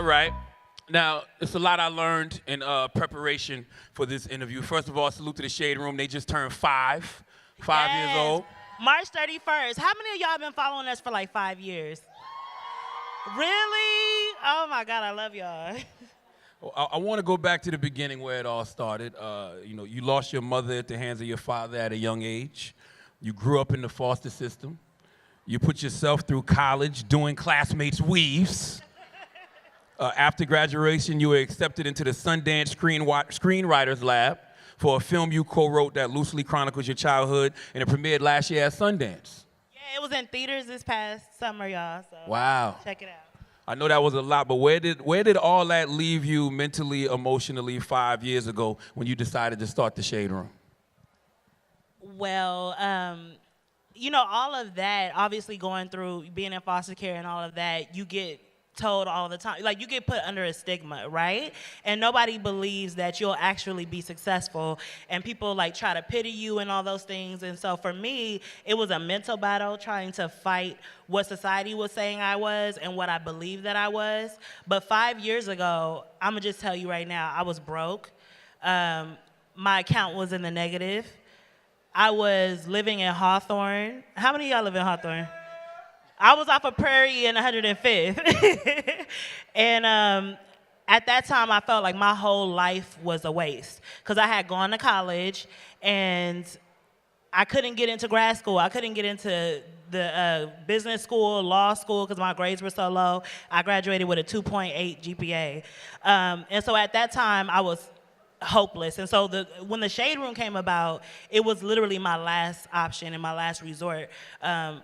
right. Now, it's a lot I learned in preparation for this interview. First of all, salute to the Shade Room. They just turned five years old. March 31st. How many of y'all been following us for like 5 years? Really? Oh my God, I love y'all. I want to go back to the beginning where it all started. You lost your mother at the hands of your father at a young age. You grew up in the foster system. You put yourself through college doing classmates' weaves. After graduation, you were accepted into the Sundance Screenwriters Lab for a film you co-wrote that loosely chronicles your childhood, and it premiered last year at Sundance. Yeah, it was in theaters this past summer, y'all. So wow. Check it out. I know that was a lot, but where did all that leave you mentally, emotionally 5 years ago when you decided to start the Shade Room? Well, all of that, obviously going through being in foster care and all of that, you get told all the time, like you get put under a stigma, right? And nobody believes that you'll actually be successful, and people like try to pity you and all those things. And so for me, it was a mental battle trying to fight what society was saying I was and what I believed that I was. But 5 years ago, I'm gonna just tell you right now, I was broke. My account was in the negative. I was living in Hawthorne. How many of y'all live in Hawthorne? I was off of Prairie and 105th. And at that time, I felt like my whole life was a waste because I had gone to college and I couldn't get into grad school. I couldn't get into the business school, law school, because my grades were so low. I graduated with a 2.8 GPA. And so at that time, I was hopeless. And so when the Shade Room came about, it was literally my last option and my last resort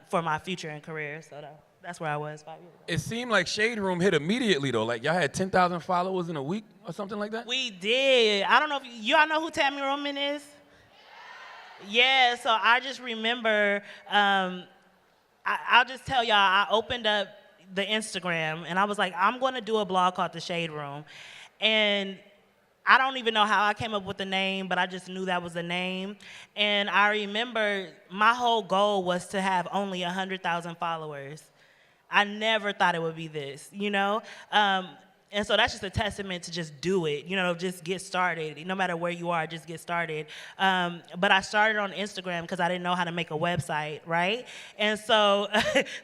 for my future and career. So that's where I was 5 years ago. It seemed like Shade Room hit immediately though. Like y'all had 10,000 followers in a week or something like that? We did. I don't know if y'all know who Tammy Roman is? Yeah, so I just remember, I'll just tell y'all, I opened up the Instagram and I was like, I'm gonna do a blog called The Shade Room. And I don't even know how I came up with the name, but I just knew that was the name. And I remember my whole goal was to have only 100,000 followers. I never thought it would be this, And so that's just a testament to just do it, just get started. No matter where you are, just get started. But I started on Instagram because I didn't know how to make a website, right? And so,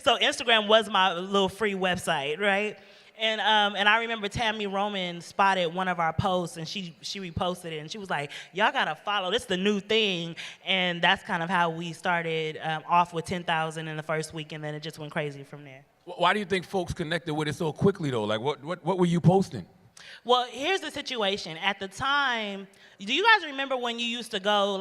so Instagram was my little free website, right? And I remember Tammy Roman spotted one of our posts and she reposted it and she was like, y'all gotta follow, this is the new thing. And that's kind of how we started off with 10,000 in the first week, and then it just went crazy from there. Why do you think folks connected with it so quickly though? Like what were you posting? Well, here's the situation. At the time, do you guys remember when you used to go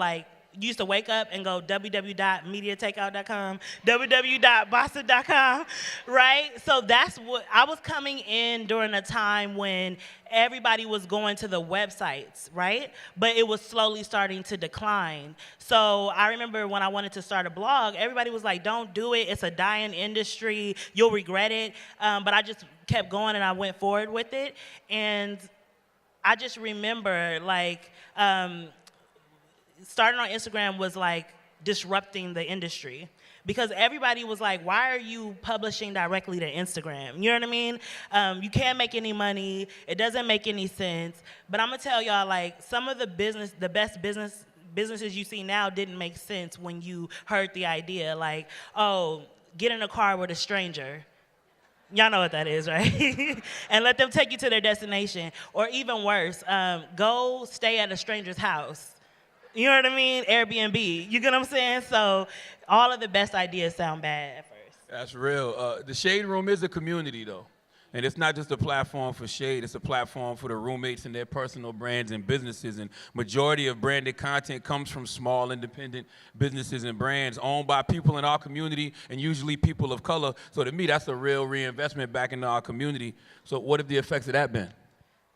you used to wake up and go www.mediatakeout.com, www.boston.com, right? So that's what, I was coming in during a time when everybody was going to the websites, right? But it was slowly starting to decline. So I remember when I wanted to start a blog, everybody was like, don't do it, it's a dying industry, you'll regret it. But I just kept going and I went forward with it. And I just remember starting on Instagram was like disrupting the industry because everybody was like, why are you publishing directly to Instagram? You know what I mean? You can't make any money. It doesn't make any sense. But I'm gonna tell y'all, like, some of the best businesses you see now didn't make sense when you heard the idea. Like, oh, get in a car with a stranger. Y'all know what that is, right? And let them take you to their destination. Or even worse, go stay at a stranger's house. You know what I mean? Airbnb. You get what I'm saying? So all of the best ideas sound bad at first. That's real. The Shade Room is a community, though. And it's not just a platform for Shade. It's a platform for the roommates and their personal brands and businesses. And majority of branded content comes from small, independent businesses and brands owned by people in our community and usually people of color. So to me, that's a real reinvestment back into our community. So what have the effects of that been?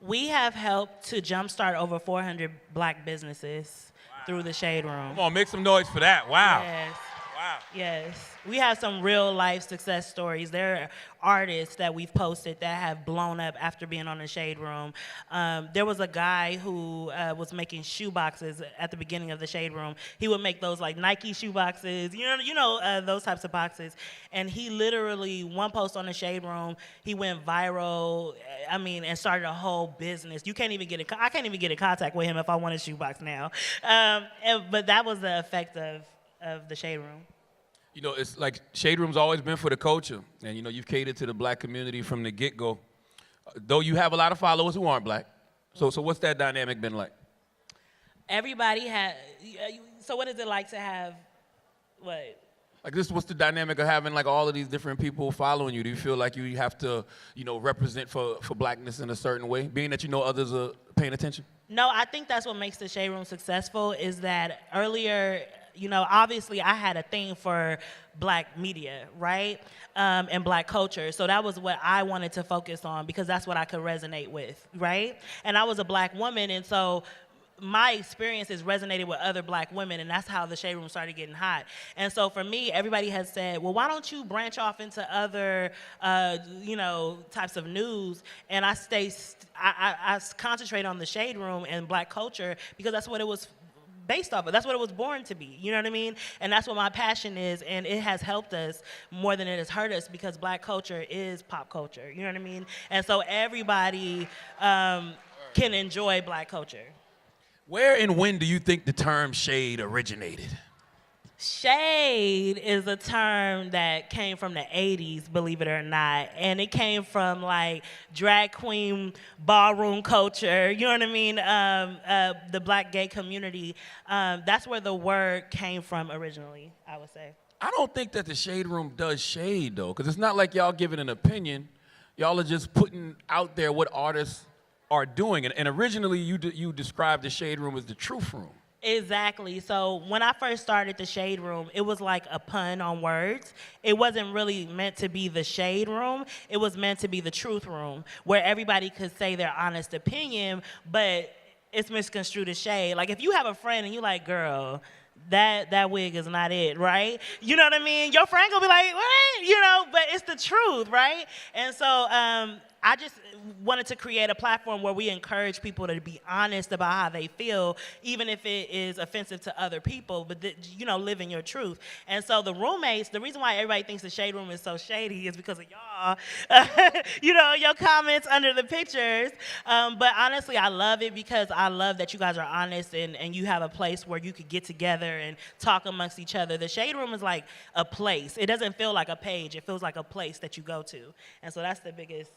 We have helped to jumpstart over 400 black businesses through the Shade Room. Come on, make some noise for that. Wow. Yes. Wow. Yes, we have some real life success stories. There are artists that we've posted that have blown up after being on the Shade Room. There was a guy who was making shoe boxes at the beginning of the Shade Room. He would make those like Nike shoe boxes, those types of boxes. And he literally, one post on the Shade Room, he went viral. And started a whole business. I can't even get in contact with him if I want a shoe box now. But that was the effect of the Shade Room. It's like Shade Room's always been for the culture. And, you've catered to the black community from the get-go. Though you have a lot of followers who aren't black. So what's that dynamic been like? Everybody has, so what is it like to have, what? Like what's the dynamic of having like all of these different people following you? Do you feel like you have to, represent for blackness in a certain way, being that others are paying attention? No, I think that's what makes the Shade Room successful is that earlier, obviously I had a thing for black media, right? And black culture. So that was what I wanted to focus on because that's what I could resonate with, right? And I was a black woman, and so my experiences resonated with other black women, and that's how the Shade Room started getting hot. And so for me, everybody has said, well, why don't you branch off into other, types of news? And I concentrate on the Shade Room and black culture because that's what it was based off of. That's what it was born to be, you know what I mean? And that's what my passion is, and it has helped us more than it has hurt us because black culture is pop culture, you know what I mean? And so everybody can enjoy black culture. Where and when do you think the term shade originated? Shade is a term that came from the 80s, believe it or not. And it came from like drag queen ballroom culture, you know what I mean? The black gay community. That's where the word came from originally, I would say. I don't think that the Shade Room does shade though, because it's not like y'all giving an opinion. Y'all are just putting out there what artists are doing. And originally you described the Shade Room as the truth room. Exactly. So when I first started the Shade Room, it was like a pun on words. It wasn't really meant to be the Shade Room. It was meant to be the truth room, where everybody could say their honest opinion, but it's misconstrued as shade. Like if you have a friend and you're like, girl, that wig is not it, right? You know what I mean? Your friend gonna be like, what? But it's the truth, right? And so I just wanted to create a platform where we encourage people to be honest about how they feel, even if it is offensive to other people, but live in your truth. And so the roommates, the reason why everybody thinks the Shade Room is so shady is because of y'all, your comments under the pictures. But honestly, I love it because I love that you guys are honest and you have a place where you could get together and talk amongst each other. The Shade Room is like a place. It doesn't feel like a page. It feels like a place that you go to. And so that's the biggest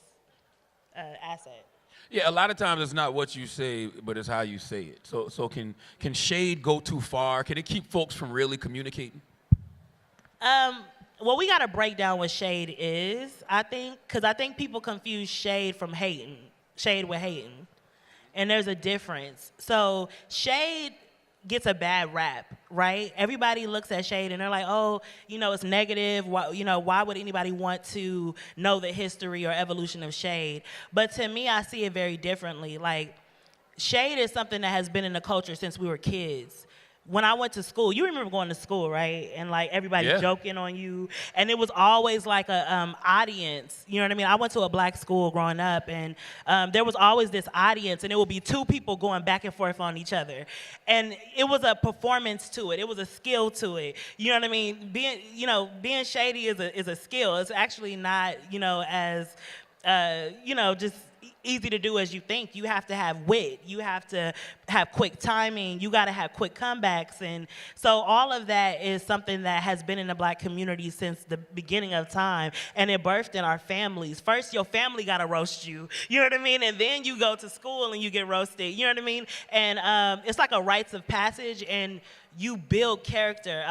asset. Yeah, a lot of times it's not what you say, but it's how you say it. So can shade go too far? Can it keep folks from really communicating? Well, we got to break down what shade is, I think, because I think people confuse shade from hating, shade with hating. And there's a difference. So shade gets a bad rap, right? Everybody looks at shade and they're like, oh, it's negative. Why would anybody want to know the history or evolution of shade? But to me, I see it very differently. Like, shade is something that has been in the culture since we were kids. When I went to school, you remember going to school, right? And like everybody joking on you. And it was always like a audience, you know what I mean? I went to a black school growing up, and there was always this audience, and it would be two people going back and forth on each other. And it was a performance to it. It was a skill to it. You know what I mean? Being shady is a skill. It's actually not, as, just easy to do as you think. You have to have wit. You have to have quick timing. You got to have quick comebacks. And so all of that is something that has been in the black community since the beginning of time. And it birthed in our families. First, your family got to roast you. You know what I mean? And then you go to school and you get roasted. You know what I mean? And it's like a rites of passage, and you build character.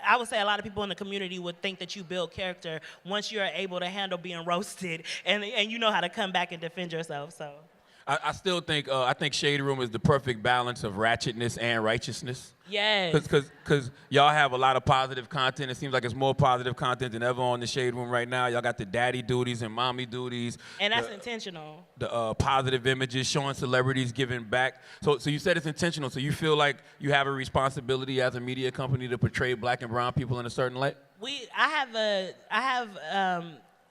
I would say a lot of people in the community would think that you build character once you're able to handle being roasted and you know how to come back and defend yourself. So, I still think I think Shade Room is the perfect balance of ratchetness and righteousness. Yes. Because y'all have a lot of positive content. It seems like it's more positive content than ever on the Shade Room right now. Y'all got the daddy duties and mommy duties. And that's intentional. The positive images, showing celebrities giving back. So you said it's intentional. So you feel like you have a responsibility as a media company to portray black and brown people in a certain light? I have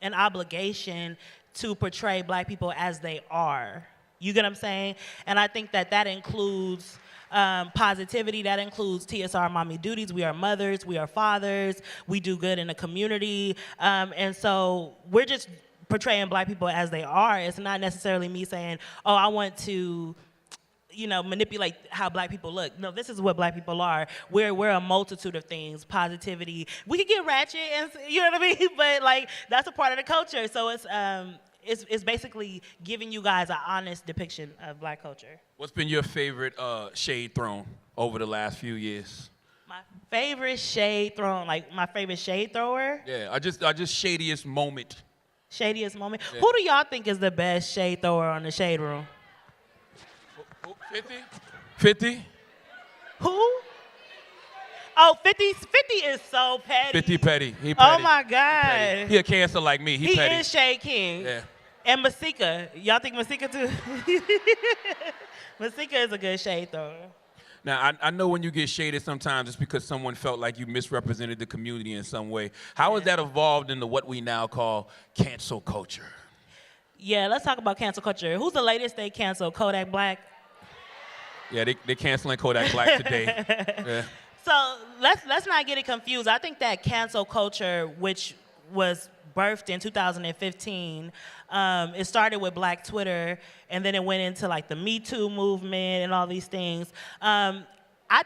an obligation to portray black people as they are. You get what I'm saying? And I think that includes positivity, that includes TSR mommy duties. We are mothers, we are fathers, we do good in the community. And so we're just portraying black people as they are. It's not necessarily me saying, oh, I want to, manipulate how black people look. No, this is what black people are. We're a multitude of things, positivity. We could get ratchet, and you know what I mean? But like, that's a part of the culture. So it's basically giving you guys an honest depiction of black culture. What's been your favorite shade thrown over the last few years? My favorite shade thrown, like my favorite shade thrower? Yeah, I just shadiest moment. Shadiest moment? Yeah. Who do y'all think is the best shade thrower on the Shade Room? 50? 50? Who? Oh, 50 is so petty. 50 petty. He petty. Oh my God. He a Cancer like me. He petty. Is Shade King. Yeah. And Masika. Y'all think Masika too? Masika is a good shade thrower. Now, I know when you get shaded sometimes it's because someone felt like you misrepresented the community in some way. How has that evolved into what we now call cancel culture? Yeah, let's talk about cancel culture. Who's the latest they canceled? Kodak Black? Yeah, they canceling Kodak Black today. Yeah. So let's not get it confused. I think that cancel culture, which was birthed in 2015, it started with Black Twitter, and then it went into like the Me Too movement and all these things. I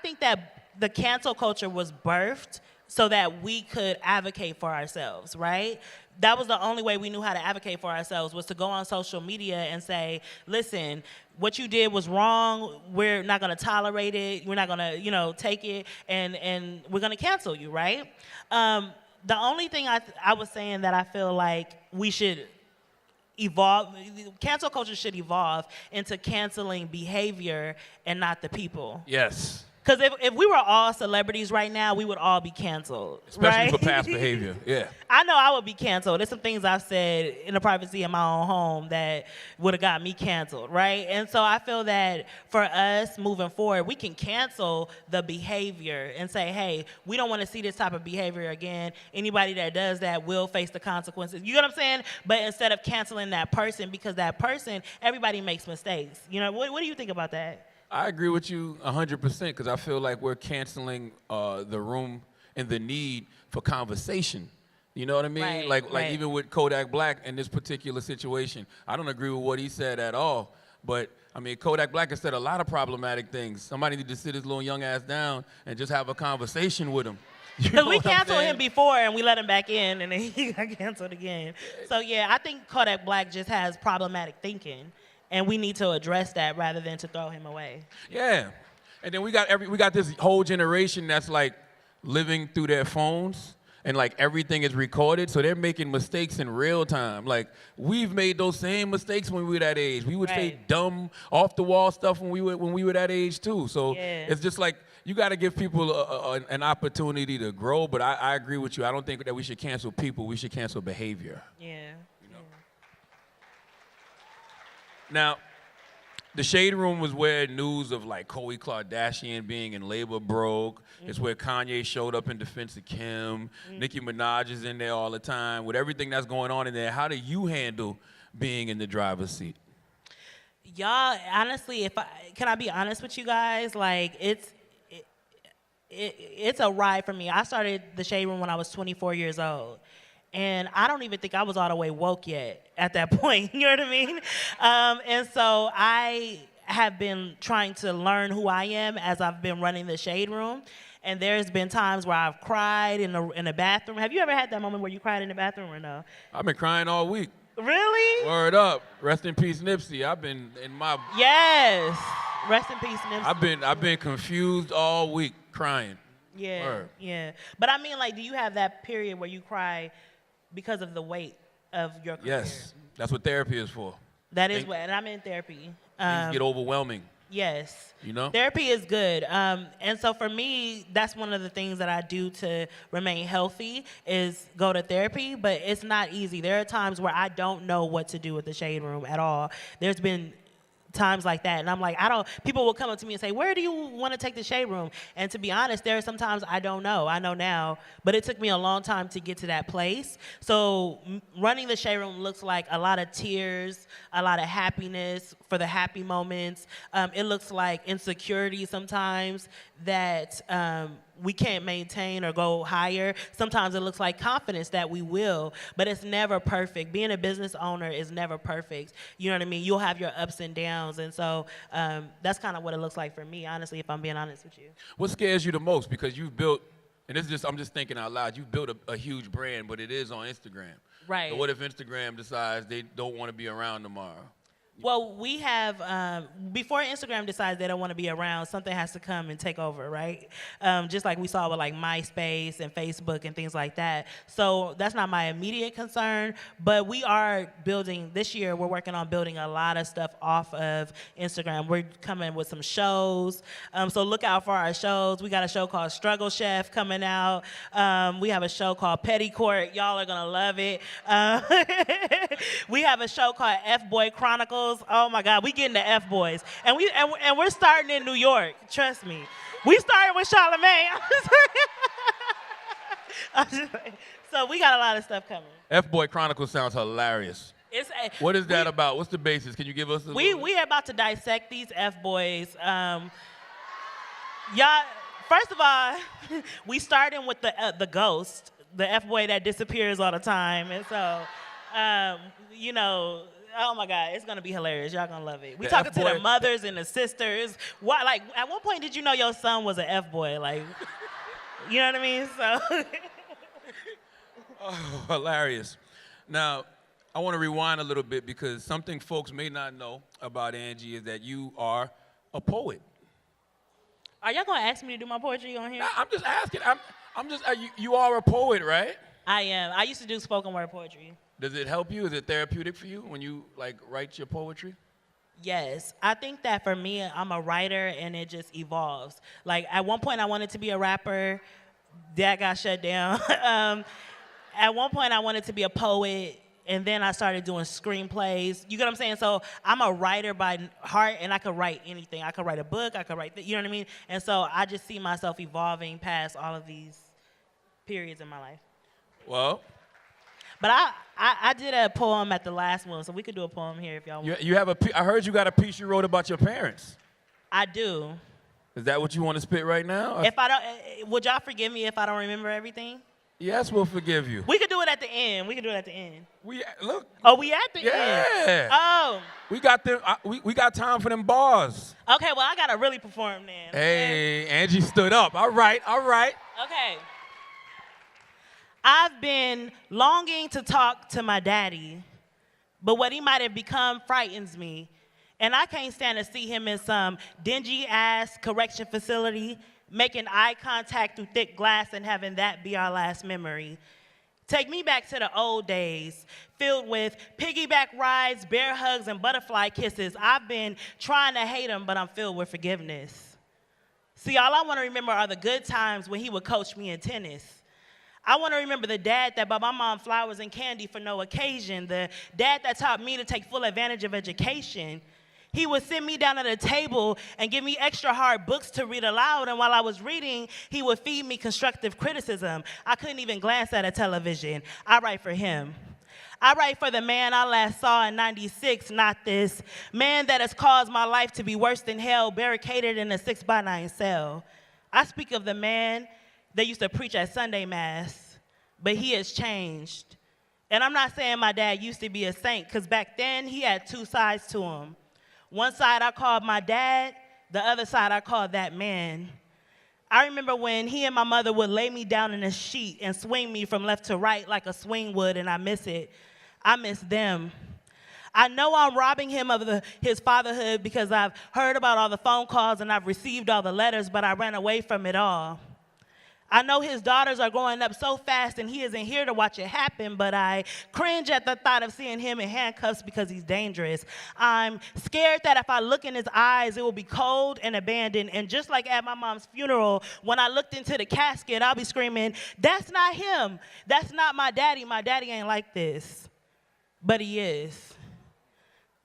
think that the cancel culture was birthed so that we could advocate for ourselves, right? That was the only way we knew how to advocate for ourselves, was to go on social media and say, listen, what you did was wrong. We're not going to tolerate it. We're not going to, take it, and we're going to cancel you, right? The only thing I was saying that I feel like we should evolve, cancel culture should evolve into canceling behavior and not the people. Yes. Because if we were all celebrities right now, we would all be canceled. Especially right? for past behavior, yeah. I know I would be canceled. There's some things I've said in the privacy of my own home that would have got me canceled, right? And so I feel that for us moving forward, we can cancel the behavior and say, hey, we don't want to see this type of behavior again. Anybody that does that will face the consequences. You know what I'm saying? But instead of canceling that person, because that person, everybody makes mistakes. What do you think about that? I agree with you 100% because I feel like we're canceling the room and the need for conversation. You know what I mean? Right, like even with Kodak Black in this particular situation, I don't agree with what he said at all. But I mean, Kodak Black has said a lot of problematic things. Somebody need to sit his little young ass down and just have a conversation with him. Because we canceled him before and we let him back in and then he got canceled again. So yeah, I think Kodak Black just has problematic thinking. And we need to address that rather than to throw him away. Yeah, and then we got this whole generation that's like living through their phones, and like everything is recorded, so they're making mistakes in real time. Like we've made those same mistakes when we were that age. We would say dumb, off the wall stuff when we were that age too. So it's just like you got to give people an opportunity to grow. But I agree with you. I don't think that we should cancel people. We should cancel behavior. Yeah. Now, the Shade Room was where news of like Khloe Kardashian being in labor broke. It's where Kanye showed up in defense of Kim. Nicki Minaj is in there all the time. With everything that's going on in there, how do you handle being in the driver's seat? Y'all, honestly, can I be honest with you guys? Like, it's a ride for me. I started the Shade Room when I was 24 years old. And I don't even think I was all the way woke yet at that point, you know what I mean? And so I have been trying to learn who I am as I've been running the Shade Room. And there's been times where I've cried in the bathroom. Have you ever had that moment where you cried in the bathroom or no? I've been crying all week. Really? Word up. Rest in peace, Nipsey. I've been in my... Yes. Rest in peace, Nipsey. I've been confused all week, crying. Yeah, Word. yeah. But I mean, like, do you have that period where you cry because of the weight of your career? Yes, that's what therapy is for. That is what, and I'm in therapy. Things get overwhelming. Yes. You know? Therapy is good. And so for me, that's one of the things that I do to remain healthy is go to therapy, but it's not easy. There are times where I don't know what to do with the shade room at all. There's been times like that, and I'm like, people will come up to me and say, where do you want to take the shade room? And to be honest, there are sometimes I don't know. I know now, but it took me a long time to get to that place. So running the shade room looks like a lot of tears, a lot of happiness for the happy moments. It looks like insecurity sometimes that we can't maintain or go higher. Sometimes it looks like confidence that we will, but it's never perfect. Being a business owner is never perfect. You know what I mean? You'll have your ups and downs, and so that's kind of what it looks like for me, honestly, if I'm being honest with you. What scares you the most? Because you've built, and I'm just thinking out loud, you've built a huge brand, but it is on Instagram. Right. So what if Instagram decides they don't want to be around tomorrow? Well, we have, before Instagram decides they don't want to be around, something has to come and take over, right? Just like we saw with like MySpace and Facebook and things like that. So that's not my immediate concern, but we are building, this year we're working on building a lot of stuff off of Instagram. We're coming with some shows, so look out for our shows. We got a show called Struggle Chef coming out. We have a show called Petty Court. Y'all are gonna love it. We have a show called F-Boy Chronicles. Oh my God, we getting the F-Boys. And we're starting in New York, trust me. We started with Charlamagne. So we got a lot of stuff coming. F-Boy Chronicles sounds hilarious. What is that about? What's the basis? Can you give us a We are about to dissect these F-Boys. Y'all, first of all, we starting with the ghost, the F-Boy that disappears all the time. And so, you know, oh my God, it's gonna be hilarious. Y'all gonna love it. We talking to the mothers and the sisters. What, like, at one point did you know your son was an F-boy? Like, you know what I mean? So. Oh, hilarious. Now, I want to rewind a little bit because something folks may not know about Angie is that you are a poet. Are y'all gonna ask me to do my poetry on here? Nah, I'm just asking. I'm just. You are a poet, right? I am. I used to do spoken word poetry. Does it help you? Is it therapeutic for you when you like write your poetry? Yes, I think that for me, I'm a writer and it just evolves. Like at one point I wanted to be a rapper, that got shut down. At one point I wanted to be a poet and then I started doing screenplays. You get what I'm saying? So I'm a writer by heart and I could write anything. I could write a book, I could write, you know what I mean? And so I just see myself evolving past all of these periods in my life. Well. But I did a poem at the last one, so we could do a poem here if y'all want. You have I heard you got a piece you wrote about your parents. I do. Is that what you want to spit right now? If I don't, would y'all forgive me if I don't remember everything? Yes, we'll forgive you. We could do it at the end. Look. Oh, we at the end. Yeah. Oh. We got them. We got time for them bars. Okay, well I gotta really perform then. Hey, Angie stood up. All right. Okay. I've been longing to talk to my daddy, but what he might have become frightens me. And I can't stand to see him in some dingy-ass correction facility, making eye contact through thick glass and having that be our last memory. Take me back to the old days, filled with piggyback rides, bear hugs, and butterfly kisses. I've been trying to hate him, but I'm filled with forgiveness. See, all I want to remember are the good times when he would coach me in tennis. I want to remember the dad that bought my mom flowers and candy for no occasion, the dad that taught me to take full advantage of education. He would sit me down at a table and give me extra hard books to read aloud, and while I was reading, he would feed me constructive criticism. I couldn't even glance at a television. I write for him. I write for the man I last saw in '96, not this man that has caused my life to be worse than hell, barricaded in a 6x9 cell. I speak of the man that used to preach at Sunday Mass, but he has changed. And I'm not saying my dad used to be a saint, because back then he had two sides to him. One side I called my dad, the other side I called that man. I remember when he and my mother would lay me down in a sheet and swing me from left to right like a swing would, and I miss it. I miss them. I know I'm robbing him of his fatherhood because I've heard about all the phone calls and I've received all the letters, but I ran away from it all. I know his daughters are growing up so fast and he isn't here to watch it happen, but I cringe at the thought of seeing him in handcuffs because he's dangerous. I'm scared that if I look in his eyes, it will be cold and abandoned. And just like at my mom's funeral, when I looked into the casket, I'll be screaming, that's not him. That's not my daddy. My daddy ain't like this. But he is.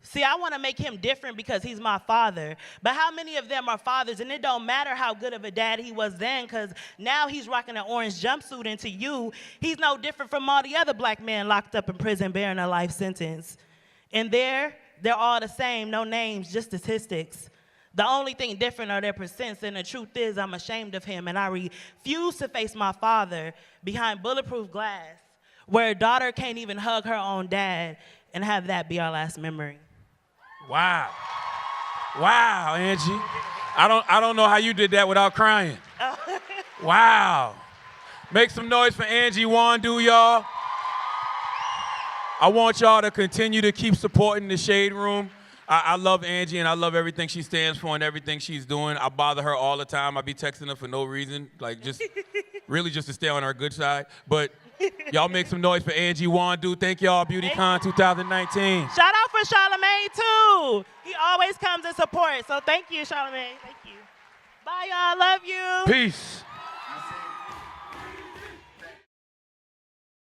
See, I want to make him different because he's my father. But how many of them are fathers? And it don't matter how good of a dad he was then, because now he's rocking an orange jumpsuit, and to you, he's no different from all the other black men locked up in prison bearing a life sentence. And they're all the same, no names, just statistics. The only thing different are their percents, and the truth is I'm ashamed of him, and I refuse to face my father behind bulletproof glass, where a daughter can't even hug her own dad, and have that be our last memory. Wow. Wow, Angie. I don't know how you did that without crying. Wow. Make some noise for Angie Nwandu, y'all. I want y'all to continue to keep supporting the Shade Room. I love Angie, and I love everything she stands for and everything she's doing. I bother her all the time. I be texting her for no reason, like just really just to stay on her good side. But y'all make some noise for Angie Nwandu. Thank y'all, Beautycon 2019. Shout out for Charlamagne, too. He always comes and supports. So thank you, Charlamagne. Thank you. Bye, y'all. Love you. Peace.